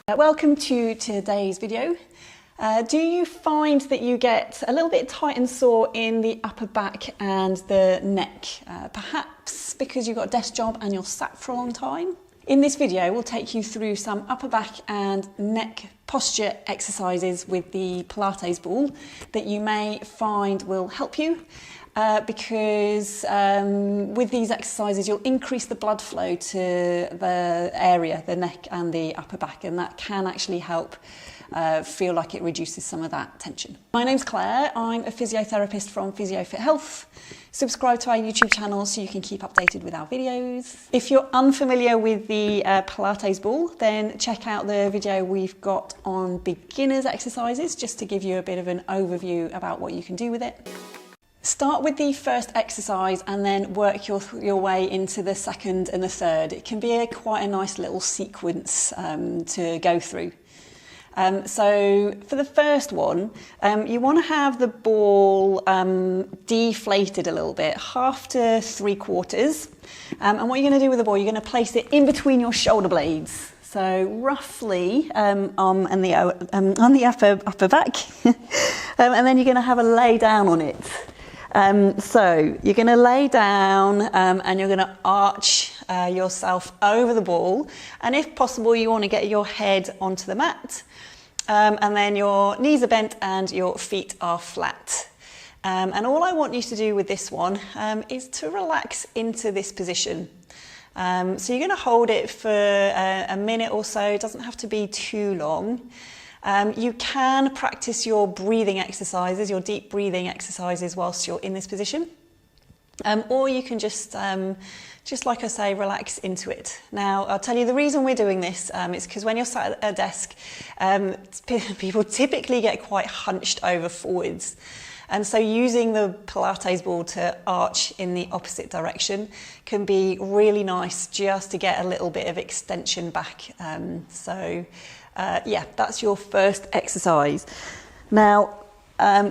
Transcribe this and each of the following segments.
Welcome to today's video. Do you find that you get a little bit tight and sore in the upper back and the neck? Perhaps because you've got a desk job and you're sat for a long time? In this video, we'll take you through some upper back and neck posture exercises with the Pilates ball that you may find will help you. Because with these exercises you'll increase the blood flow to the area, the neck and the upper back, and that can actually help feel like it reduces some of that tension. My name's Claire, I'm a physiotherapist from PhysioFit Health. Subscribe to our YouTube channel so you can keep updated with our videos. If you're unfamiliar with the Pilates ball, then check out the video we've got on beginners exercises just to give you a bit of an overview about what you can do with it. Start with the first exercise and then work your way into the second and the third. It can be quite a nice little sequence to go through. So for the first one, you want to have the ball deflated a little bit, half to 3/4. And what you're going to do with the ball, you're going to place it in between your shoulder blades. So roughly on the upper back, and then you're going to have a lay down on it. So you're going to lay down and you're going to arch yourself over the ball, and if possible you want to get your head onto the mat, and then your knees are bent and your feet are flat. And all I want you to do with this one is to relax into this position. So you're going to hold it for a minute or so. It doesn't have to be too long. You can practice your breathing exercises, your deep breathing exercises whilst you're in this position. Or you can just like I say, relax into it. Now, I'll tell you the reason we're doing this is because when you're sat at a desk, people typically get quite hunched over forwards. And so using the Pilates ball to arch in the opposite direction can be really nice just to get a little bit of extension back. Yeah, that's your first exercise. Now,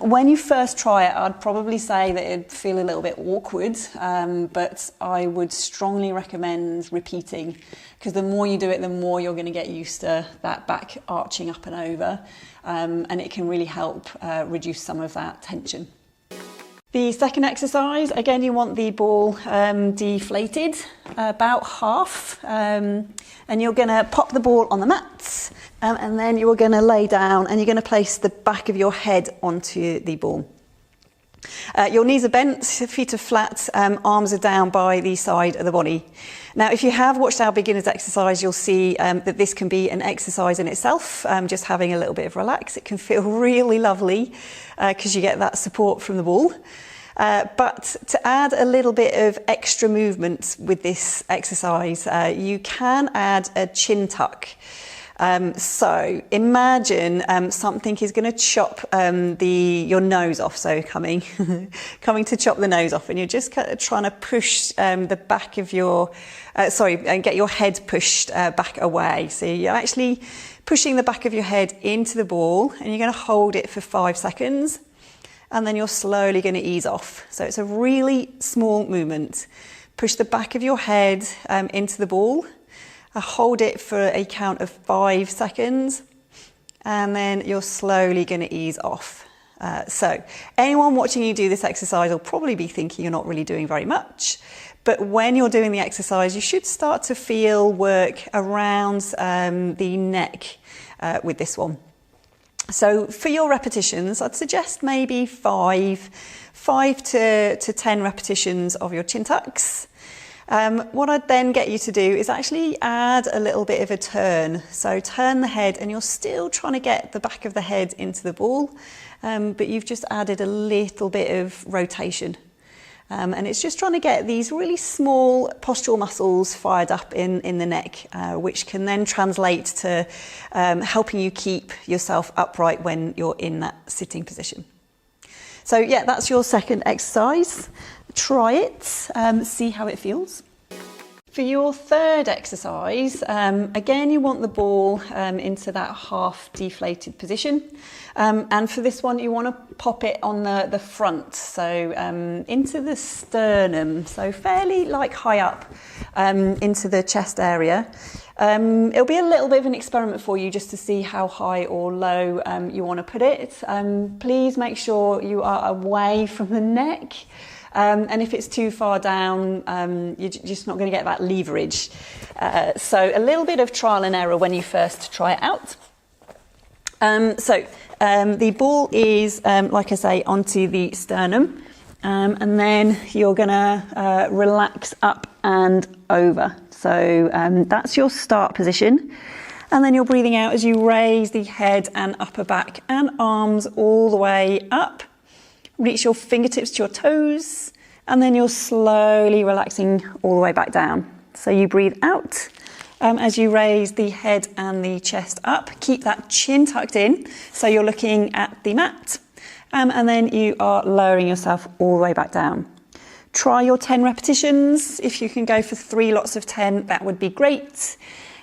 when you first try it, I'd probably say that it'd feel a little bit awkward, but I would strongly recommend repeating, because the more you do it, the more you're going to get used to that back arching up and over, and it can really help reduce some of that tension. The second exercise, again, you want the ball deflated about half, and you're going to pop the ball on the mat, and then you're going to lay down and you're going to place the back of your head onto the ball. Your knees are bent, feet are flat, arms are down by the side of the body. Now, if you have watched our beginners exercise, you'll see that this can be an exercise in itself, just having a little bit of relax. It can feel really lovely because you get that support from the ball. But to add a little bit of extra movement with this exercise, you can add a chin tuck. So imagine something is going to chop your nose off, so coming to chop the nose off, and you're just kind of trying to push the back of your, and get your head pushed back away. So you're actually pushing the back of your head into the ball, and you're going to hold it for 5 seconds, and then you're slowly going to ease off. So it's a really small movement. Push the back of your head into the ball. Hold it for a count of 5 seconds, and then you're slowly going to ease off. So anyone watching you do this exercise will probably be thinking you're not really doing very much, but when you're doing the exercise, you should start to feel work around the neck with this one. So for your repetitions, I'd suggest maybe 5 to 10 repetitions of your chin tucks. What I'd then get you to do is actually add a little bit of a turn. So turn the head, and you're still trying to get the back of the head into the ball, but you've just added a little bit of rotation. And it's just trying to get these really small postural muscles fired up in the neck, which can then translate to helping you keep yourself upright when you're in that sitting position. So yeah, that's your second exercise. Try it, see how it feels. For your third exercise, again, you want the ball into that half deflated position. And for this one, you want to pop it on the front, so into the sternum, so fairly like high up into the chest area. It'll be a little bit of an experiment for you just to see how high or low you want to put it. Please make sure you are away from the neck. And if it's too far down, you're just not going to get that leverage. So a little bit of trial and error when you first try it out. The ball is, like I say, onto the sternum. And then you're going to relax up and over. So that's your start position. And then you're breathing out as you raise the head and upper back and arms all the way up. Reach your fingertips to your toes. And then you're slowly relaxing all the way back down. So you breathe out as you raise the head and the chest up. Keep that chin tucked in. So you're looking at the mat. And then you are lowering yourself all the way back down. Try your 10 repetitions. If you can go for 3 lots of 10, that would be great.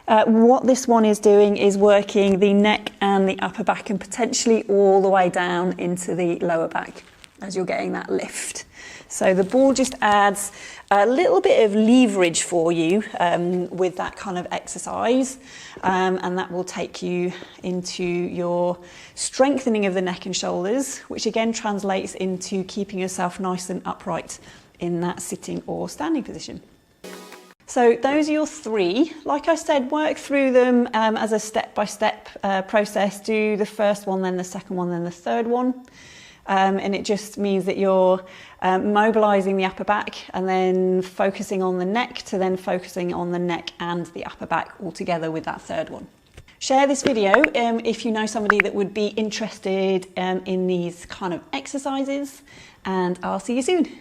What this one is doing is working the neck and the upper back and potentially all the way down into the lower back as you're getting that lift. So the ball just adds a little bit of leverage for you with that kind of exercise, and that will take you into your strengthening of the neck and shoulders, which again translates into keeping yourself nice and upright in that sitting or standing position. So those are your 3. Like I said, work through them as a step-by-step process. Do the first one, then the second one, then the third one. And it just means that you're mobilising the upper back and then focusing on the neck to then focusing on the neck and the upper back all together with that third one. Share this video if you know somebody that would be interested in these kind of exercises, and I'll see you soon.